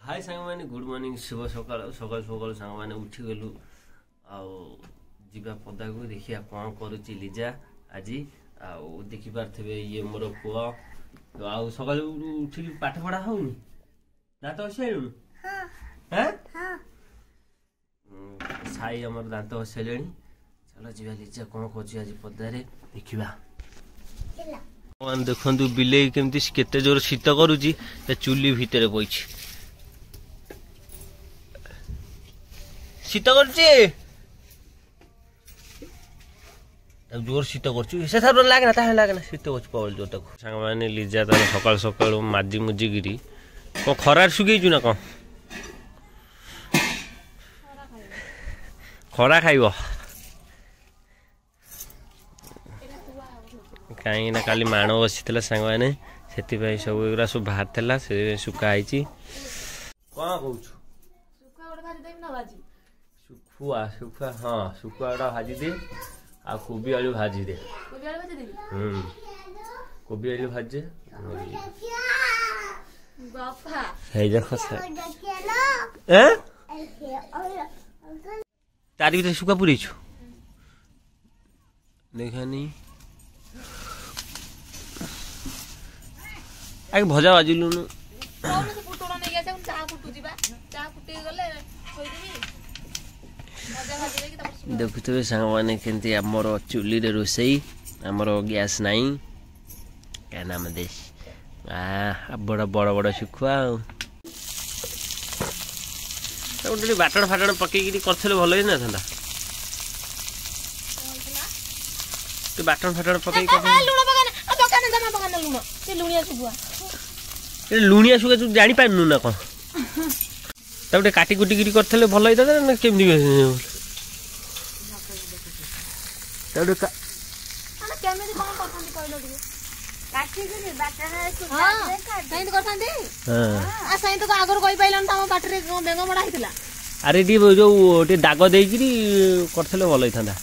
हाय सांग माने good morning शुभ सकाळ सकाळ सकाळ सांग माने उठी गलु आ जीवा पदा को देखिया कोन करूची लिजा आजी आ देखि पारथबे ये मोर पुआ आ सकाळ उठी पाठ पढा होउनी दांत हसेलु हां हां हां साई हमर दांत हसेलेनी चलो जीवा लिजा कोन करूची आजी पदा रे देखिबा चला देखु बिले केमती केते जोर शीत करूची चुली भितर बइछि शीत करछे जोर शीत करछु से थार लागे ना ताहे लागे ना शीत करछु पवल जोर तक संग माने लिजा त सकाळ सकाळ माजी मुजी गिरी को खरार सुगेइछु ना को खरा खाइबो काई ना काली माणो बसितला संग माने सेति भाई सब एगरा सब बाहर थला से सुका आइची कोन कहउछु सुका ओड भाजी देम ना भाजी सुखुआ हाँ सुखुआ भाजी दे आ कोबी आलू भाजी दे कोबी आलू भाजी बापा हे देखो से हैं तारी भीतर सुखा पूरी छु देखानी आगे भजा भाजिलु न कौन से पुटोड़ा नै गया चा कुटु जीबा चा कुटे गले खोइ देबी देखुवे सांग माने केंती हमर चुली रे रोसई हमर गैस नाही क्या नाम देश बड़ा बड़ा बड़ा सुखुआ ओडली बाटण फाटण पके गिरी करथले भलो ही ना थंदा तो बाटण फाटण पके लूण पकाने आ दुकान जमा पकाने लूण से लुणिया सुखा तू जानि पानु ना कोन तबे काटी कुटी गिरी करथले भलो ही ना केमदी तबे का माने केमदी कोन करथांती कहलो दिए काटी गिरी बाटने सुखा दे काट सही करथांती हां आ सही तो आगर कहि पाइलन त हम बाटरे बेंग मडा हितला अरे दी जो दाग देई गिरी करथले भलो ही थांदा